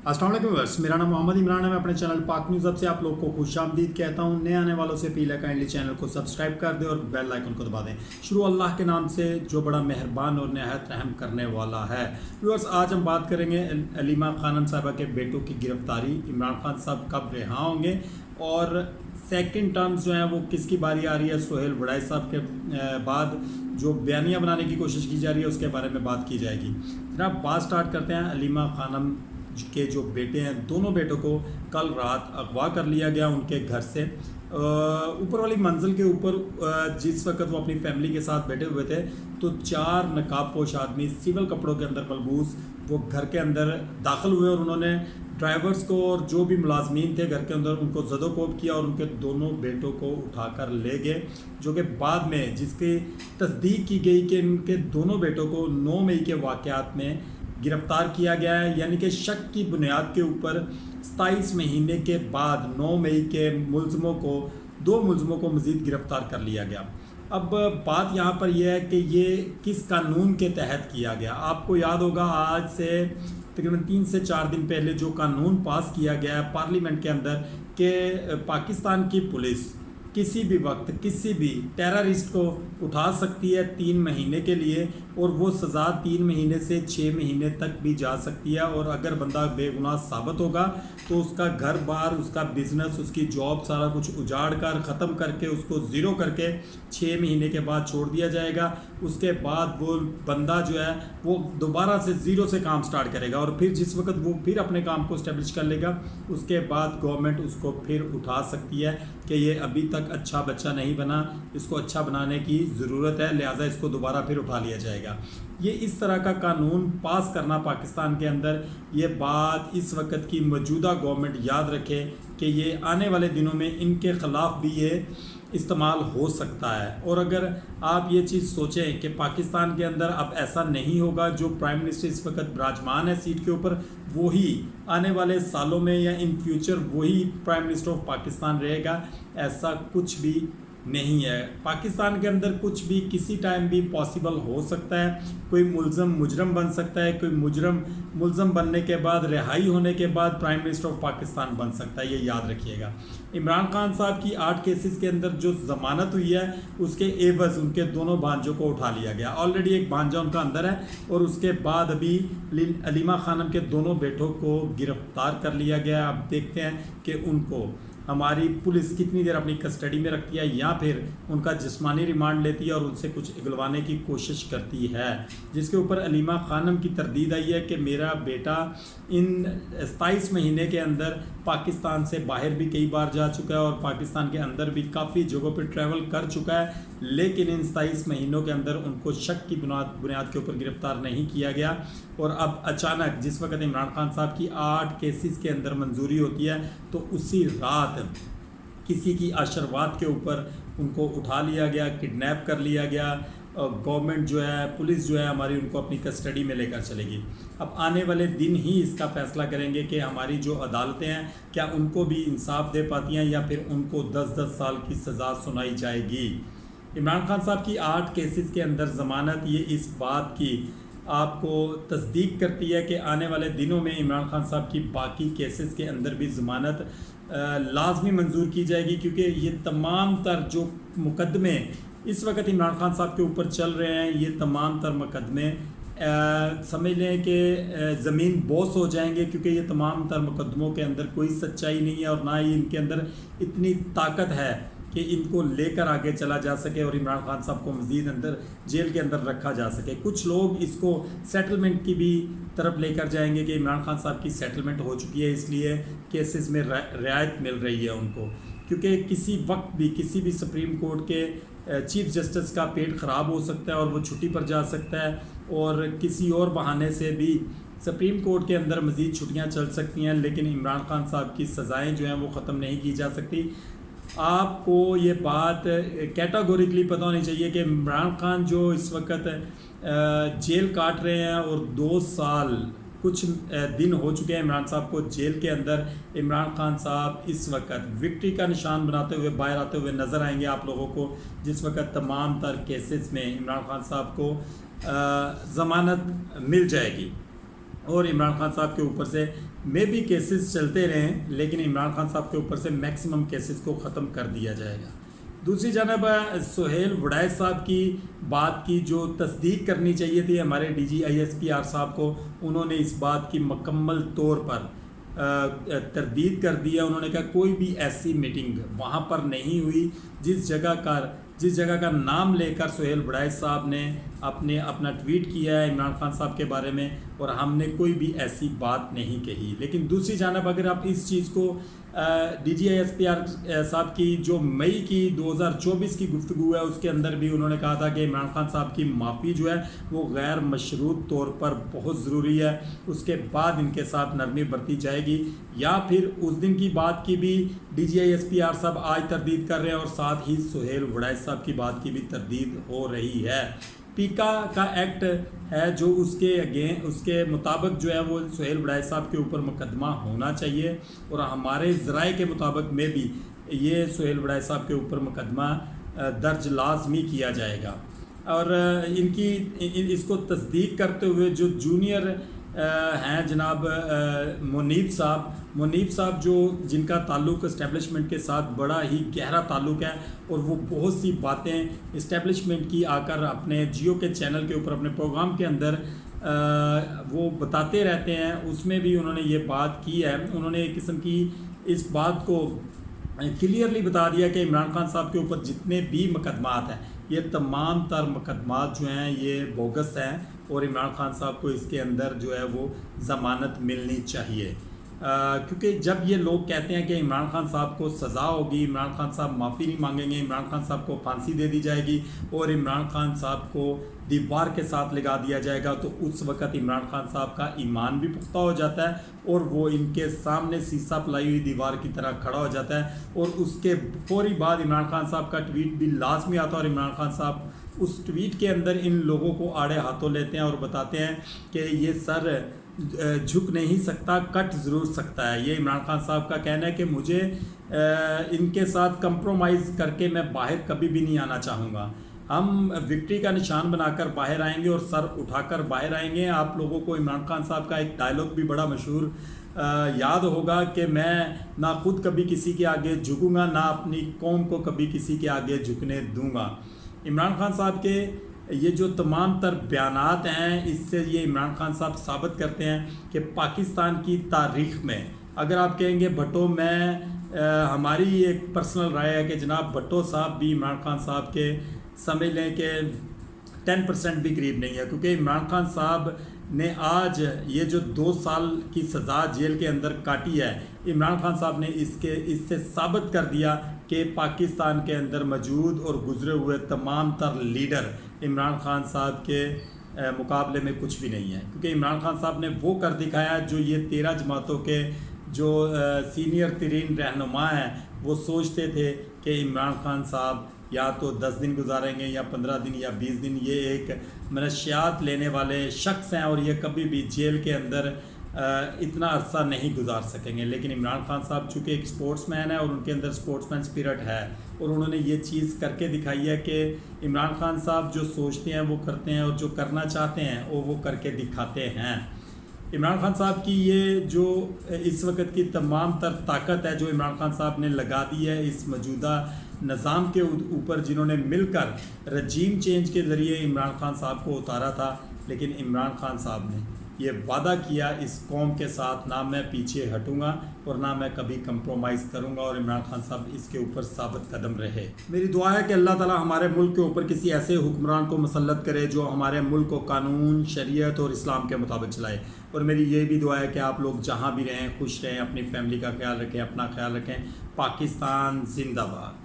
अस्सलाम वालेकुम व्यूअर्स, मेरा नाम मोहम्मद इमरान है। मैं अपने चैनल पाक न्यूज़ अब से आप लोग को खुशामदीद कहता हूं। नए आने वालों से अपील है, काइंडली चैनल को सब्सक्राइब कर दें और बेल आइकन को दबा दें। शुरू अल्लाह के नाम से जो बड़ा मेहरबान और नहायत रहम करने वाला है। व्यूअर्स, आज हम बात करेंगे अलीमा खानम साहबा के बेटों की गिरफ्तारी, इमरान खान साहब कब रिहा होंगे और सेकंड टर्म्स जो हैं वो किसकी बारी आ रही है। सुहेल वड़ाई साहब के बाद जो बयानियाँ बनाने की कोशिश की जा रही है उसके बारे में बात की जाएगी। जनाब, बात स्टार्ट करते हैं। अलीमा खानम के जो बेटे हैं, दोनों बेटों को कल रात अगवा कर लिया गया उनके घर से। ऊपर वाली मंजिल के ऊपर जिस वक्त वो अपनी फैमिली के साथ बैठे हुए थे तो 4 नकाबपोश आदमी सिविल कपड़ों के अंदर मलबूस वो घर के अंदर दाखिल हुए और उन्होंने ड्राइवर्स को और जो भी मुलाजमीन थे घर के अंदर उनको ज़दोकोब किया और उनके दोनों बेटों को उठाकर ले गए, जो कि बाद में जिसकी तस्दीक की गई कि इनके दोनों बेटों को 9 मई के वाक़यात में गिरफ़्तार किया गया है। यानी कि शक की बुनियाद के ऊपर 27 महीने के बाद 9 मई के दो मुलज़मों को मज़ीद गिरफ़्तार कर लिया गया। अब बात यहाँ पर यह है कि ये किस कानून के तहत किया गया। आपको याद होगा आज से तकरीबन 3 से 4 दिन पहले जो कानून पास किया गया है पार्लियामेंट के अंदर कि पाकिस्तान की पुलिस किसी भी वक्त किसी भी टेररिस्ट को उठा सकती है 3 महीने के लिए और वो सज़ा 3 महीने से 6 महीने तक भी जा सकती है। और अगर बंदा बेगुनाह साबित होगा तो उसका घर बार, उसका बिज़नेस, उसकी जॉब सारा कुछ उजाड़ कर ख़त्म करके उसको ज़ीरो करके 6 महीने के बाद छोड़ दिया जाएगा। उसके बाद वो बंदा जो है वो दोबारा से ज़ीरो से काम स्टार्ट करेगा और फिर जिस वक्त वो फिर अपने काम को इस्टेब्लिश कर लेगा उसके बाद गवर्नमेंट उसको फिर उठा सकती है कि ये अभी तक अच्छा बच्चा नहीं बना, इसको अच्छा बनाने की ज़रूरत है, लिहाजा इसको दोबारा फिर उठा लिया जाएगा। ये इस तरह का कानून पास करना पाकिस्तान के अंदर, ये बात इस वक्त की मौजूदा गवर्नमेंट याद रखे कि ये आने वाले दिनों में इनके ख़िलाफ़ भी ये इस्तेमाल हो सकता है। और अगर आप ये चीज़ सोचें कि पाकिस्तान के अंदर अब ऐसा नहीं होगा, जो प्राइम मिनिस्टर इस वक्त विराजमान है सीट के ऊपर वही आने वाले सालों में या इन फ्यूचर वही प्राइम मिनिस्टर ऑफ पाकिस्तान रहेगा, ऐसा कुछ भी नहीं है। पाकिस्तान के अंदर कुछ भी किसी टाइम भी पॉसिबल हो सकता है। कोई मुजरम बन सकता है, कोई मुलज़म बनने के बाद रिहाई होने के बाद प्राइम मिनिस्टर ऑफ पाकिस्तान बन सकता है, ये याद रखिएगा। इमरान खान साहब की 8 केसेस के अंदर जो ज़मानत हुई है उसके एवज़ उनके दोनों भांजों को उठा लिया गया। ऑलरेडी एक भांजा उनका अंदर है और उसके बाद अभी अलीमा खानम के दोनों बेटों को गिरफ़्तार कर लिया गया। अब देखते हैं कि उनको हमारी पुलिस कितनी देर अपनी कस्टडी में रखती है या फिर उनका जिस्मानी रिमांड लेती है और उनसे कुछ इगलवाने की कोशिश करती है, जिसके ऊपर अलीमा खानम की तरदीद आई है कि मेरा बेटा इन 27 महीने के अंदर पाकिस्तान से बाहर भी कई बार जा चुका है और पाकिस्तान के अंदर भी काफ़ी जगहों पर ट्रैवल कर चुका है, लेकिन इन 27 महीनों के अंदर उनको शक की बुनियाद के ऊपर गिरफ़्तार नहीं किया गया। और अब अचानक जिस वक्त इमरान खान साहब की 8 केसेस के अंदर मंजूरी होती है तो उसी रात किसी की आशीर्वाद के ऊपर उनको उठा लिया गया, किडनैप कर लिया गया। गवर्नमेंट जो है, पुलिस जो है हमारी, उनको अपनी कस्टडी में लेकर चलेगी। अब आने वाले दिन ही इसका फ़ैसला करेंगे कि हमारी जो अदालतें हैं क्या उनको भी इंसाफ दे पाती हैं या फिर उनको 10-10 साल की सज़ा सुनाई जाएगी। इमरान खान साहब की 8 केसेस के अंदर ज़मानत ये इस बात की आपको तस्दीक करती है कि आने वाले दिनों में इमरान खान साहब की बाकी केसेस के अंदर भी ज़मानत लाजमी मंजूर की जाएगी, क्योंकि ये तमाम तर जो मुकदमे इस वक्त इमरान खान साहब के ऊपर चल रहे हैं, ये तमाम तर मुकदमे समझ लें कि ज़मीन बोस हो जाएंगे, क्योंकि ये तमाम तर मुकदमों के अंदर कोई सच्चाई नहीं है और ना ही इनके अंदर इतनी ताकत है कि इनको लेकर आगे चला जा सके और इमरान खान साहब को मज़ीद अंदर जेल के अंदर रखा जा सके। कुछ लोग इसको सेटलमेंट की भी तरफ लेकर जाएंगे कि इमरान खान साहब की सेटलमेंट हो चुकी है, इसलिए केसेस में रियायत मिल रही है उनको, क्योंकि किसी वक्त भी किसी भी सुप्रीम कोर्ट के चीफ जस्टिस का पेट ख़राब हो सकता है और वो छुट्टी पर जा सकता है और किसी और बहाने से भी सुप्रीम कोर्ट के अंदर मज़ीद छुट्टियाँ चल सकती हैं, लेकिन इमरान खान साहब की सज़ाएँ जो हैं वो ख़त्म नहीं की जा सकती। आपको ये बात कैटेगोरिकली पता होनी चाहिए कि इमरान खान जो इस वक्त जेल काट रहे हैं और 2 साल कुछ दिन हो चुके हैं इमरान साहब को जेल के अंदर, इमरान खान साहब इस वक्त विक्ट्री का निशान बनाते हुए बाहर आते हुए नज़र आएंगे आप लोगों को, जिस वक्त तमाम तर केसेस में इमरान खान साहब को ज़मानत मिल जाएगी और इमरान खान साहब के ऊपर से میں بھی کیسز چلتے رہیں لیکن عمران خان صاحب کے اوپر سے میکسیمم کیسز کو ختم کر دیا جائے گا۔ دوسری جانب سہیل وڑائچ صاحب کی بات کی جو تصدیق کرنی چاہیے تھی ہمارے DGISPR صاحب کو، انہوں نے اس بات کی مکمل طور پر تردید کر دیا۔ انہوں نے کہا کوئی بھی ایسی میٹنگ وہاں پر نہیں ہوئی جس جگہ کا نام لے کر سہیل وڑائچ صاحب نے اپنا ٹویٹ کیا ہے عمران خان صاحب کے بارے میں، اور ہم نے کوئی بھی ایسی بات نہیں کہی۔ لیکن دوسری جانب اگر آپ اس چیز کو DGISPR صاحب کی جو مئی کی 2024 کی گفتگو ہے اس کے اندر بھی انہوں نے کہا تھا کہ عمران خان صاحب کی معافی جو ہے وہ غیر مشروط طور پر بہت ضروری ہے، اس کے بعد ان کے ساتھ نرمی برتی جائے گی، یا پھر اس دن کی بات کی بھی DGISPR صاحب آج تردید کر رہے ہیں، اور ساتھ ہی سہیل وڑائچ صاحب کی بات کی بھی تردید ہو رہی ہے۔ پیکا کا ایکٹ ہے جو اس کے مطابق جو ہے وہ سہیل وڑائچ صاحب کے اوپر مقدمہ ہونا چاہیے، اور ہمارے ذرائع کے مطابق میں بھی یہ سہیل وڑائچ صاحب کے اوپر مقدمہ درج لازمی کیا جائے گا۔ اور اس کو تصدیق کرتے ہوئے جو جونیئر ہیں جناب منیب صاحب جو جن کا تعلق اسٹیبلشمنٹ کے ساتھ بڑا ہی گہرا تعلق ہے، اور وہ بہت سی باتیں اسٹیبلشمنٹ کی آ کر اپنے جیو کے چینل کے اوپر اپنے پروگرام کے اندر وہ بتاتے رہتے ہیں، اس میں بھی انہوں نے یہ بات کی ہے۔ انہوں نے ایک قسم کی اس بات کو کلیئرلی بتا دیا کہ عمران خان صاحب کے اوپر جتنے بھی مقدمات ہیں یہ تمام تر مقدمات جو ہیں یہ بوگس ہیں، اور عمران خان صاحب کو اس کے اندر جو ہے وہ ضمانت ملنی چاہیے، کیونکہ جب یہ لوگ کہتے ہیں کہ عمران خان صاحب کو سزا ہوگی، عمران خان صاحب معافی نہیں مانگیں گے، عمران خان صاحب کو پھانسی دے دی جائے گی اور عمران خان صاحب کو دیوار کے ساتھ لگا دیا جائے گا، تو اس وقت عمران خان صاحب کا ایمان بھی پختہ ہو جاتا ہے، اور وہ ان کے سامنے سیسا پلائی ہوئی دیوار کی طرح کھڑا ہو جاتا ہے، اور اس کے فوری بعد عمران خان صاحب کا ٹویٹ بھی لازمی آتا ہے، اور عمران خان صاحب اس ٹویٹ کے اندر ان لوگوں کو آڑے ہاتھوں لیتے ہیں اور بتاتے ہیں کہ یہ سر جھک نہیں سکتا، کٹ ضرور سکتا ہے۔ یہ عمران خان صاحب کا کہنا ہے کہ مجھے ان کے ساتھ کمپرومائز کر کے میں باہر کبھی بھی نہیں آنا چاہوں گا، ہم وکٹری کا نشان بنا کر باہر آئیں گے اور سر اٹھا کر باہر آئیں گے۔ آپ لوگوں کو عمران خان صاحب کا ایک ڈائلاگ بھی بڑا مشہور یاد ہوگا کہ میں نہ خود کبھی کسی کے آگے جھکوں گا، نہ اپنی قوم کو کبھی کسی کے آگے جھکنے دوں گا۔ عمران خان صاحب کے یہ جو تمام تر بیانات ہیں، اس سے یہ عمران خان صاحب ثابت کرتے ہیں کہ پاکستان کی تاریخ میں اگر آپ کہیں گے بھٹو، ہماری ایک پرسنل رائے ہے کہ جناب بھٹو صاحب بھی عمران خان صاحب کے سمجھ لیں کہ 10% بھی قریب نہیں ہے، کیونکہ عمران خان صاحب نے آج یہ جو 2 سال کی سزا جیل کے اندر کاٹی ہے، عمران خان صاحب نے اس سے ثابت کر دیا کہ پاکستان کے اندر موجود اور گزرے ہوئے تمام تر لیڈر عمران خان صاحب کے مقابلے میں کچھ بھی نہیں ہے، کیونکہ عمران خان صاحب نے وہ کر دکھایا جو یہ 13 جماعتوں کے جو سینئر ترین رہنما ہیں وہ سوچتے تھے کہ عمران خان صاحب یا تو 10 دن گزاریں گے یا 15 دن یا 20 دن، یہ ایک منشیات لینے والے شخص ہیں اور یہ کبھی بھی جیل کے اندر اتنا عرصہ نہیں گزار سکیں گے۔ لیکن عمران خان صاحب چونکہ ایک سپورٹس مین ہے اور ان کے اندر سپورٹس مین اسپرٹ ہے، اور انہوں نے یہ چیز کر کے دکھائی ہے کہ عمران خان صاحب جو سوچتے ہیں وہ کرتے ہیں، اور جو کرنا چاہتے ہیں وہ کر کے دکھاتے ہیں۔ عمران خان صاحب کی یہ جو اس وقت کی تمام تر طاقت ہے جو عمران خان صاحب نے لگا دی ہے اس موجودہ نظام کے اوپر، جنہوں نے مل کر رجیم چینج کے ذریعے عمران خان صاحب کو اتارا تھا، لیکن عمران خان صاحب نے یہ وعدہ کیا اس قوم کے ساتھ، نہ میں پیچھے ہٹوں گا اور نہ میں کبھی کمپرومائز کروں گا، اور عمران خان صاحب اس کے اوپر ثابت قدم رہے۔ میری دعا ہے کہ اللہ تعالی ہمارے ملک کے اوپر کسی ایسے حکمران کو مسلط کرے جو ہمارے ملک کو قانون، شریعت اور اسلام کے مطابق چلائے، اور میری یہ بھی دعا ہے کہ آپ لوگ جہاں بھی رہیں خوش رہیں، اپنی فیملی کا خیال رکھیں، اپنا خیال رکھیں۔ پاکستان زندہ باد۔